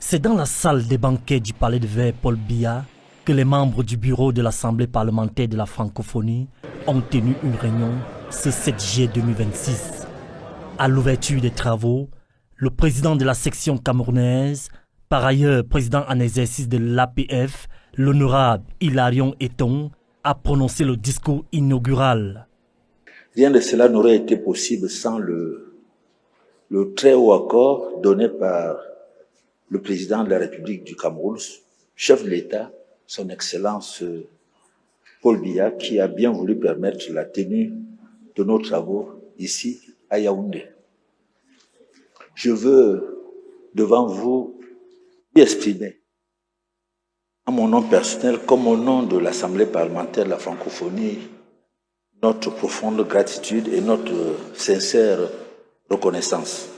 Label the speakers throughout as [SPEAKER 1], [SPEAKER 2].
[SPEAKER 1] C'est dans la salle des banquets du Palais de Verre Paul Biya que les membres du bureau de l'Assemblée parlementaire de la francophonie ont tenu une réunion ce 7 juillet 2026. À l'ouverture des travaux, le président de la section camerounaise, par ailleurs président en exercice de l'APF, l'honorable Hilarion Eton, a prononcé le discours inaugural.
[SPEAKER 2] Rien de cela n'aurait été possible sans le très haut accord donné par le président de la République du Cameroun, chef de l'État, son Excellence Paul Biya, qui a bien voulu permettre la tenue de nos travaux ici à Yaoundé. Je veux devant vous exprimer, à mon nom personnel comme au nom de l'Assemblée parlementaire de la francophonie, notre profonde gratitude et notre sincère reconnaissance.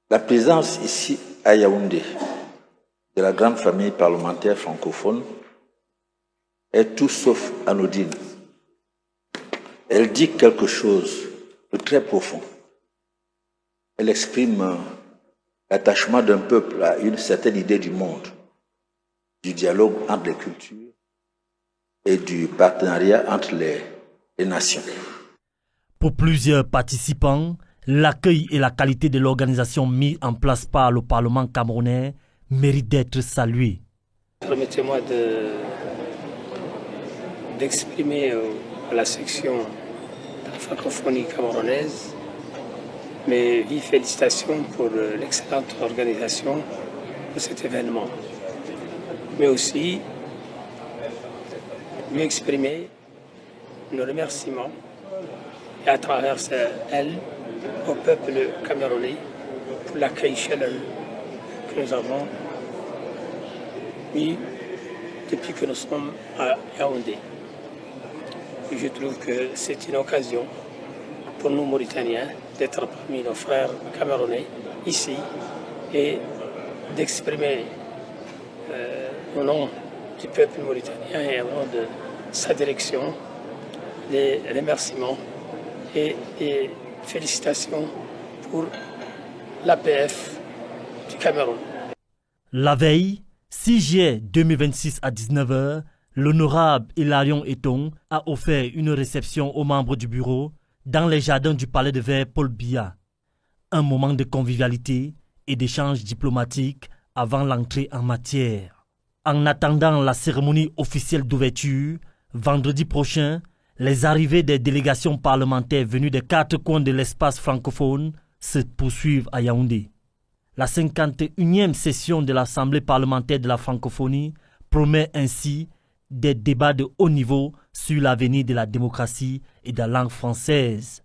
[SPEAKER 2] La présence ici à Yaoundé de la grande famille parlementaire francophone est tout sauf anodine. Elle dit quelque chose de très profond. Elle exprime l'attachement d'un peuple à une certaine idée du monde, du dialogue entre les cultures et du partenariat entre les nations.
[SPEAKER 1] Pour plusieurs participants, l'accueil et la qualité de l'organisation mise en place par le Parlement camerounais méritent d'être salués.
[SPEAKER 3] Permettez-moi d'exprimer à la section de la francophonie camerounaise mes vives félicitations pour l'excellente organisation de cet événement, mais aussi lui exprimer nos remerciements et à travers elle au peuple camerounais pour l'accueil chaleureux que nous avons eu depuis que nous sommes à Yaoundé. Et je trouve que c'est une occasion pour nous Mauritaniens d'être parmi nos frères camerounais ici et d'exprimer au nom du peuple mauritanien et au nom de sa direction les remerciements et les félicitations pour l'APF du Cameroun.
[SPEAKER 1] La veille, 6 juillet 2026 à 19h, l'honorable Hilarion Eton a offert une réception aux membres du bureau dans les jardins du Palais de Verre Paul Biya. Un moment de convivialité et d'échange diplomatique avant l'entrée en matière. En attendant la cérémonie officielle d'ouverture, vendredi prochain, les arrivées des délégations parlementaires venues des 4 coins de l'espace francophone se poursuivent à Yaoundé. La 51e session de l'Assemblée parlementaire de la francophonie promet ainsi des débats de haut niveau sur l'avenir de la démocratie et de la langue française.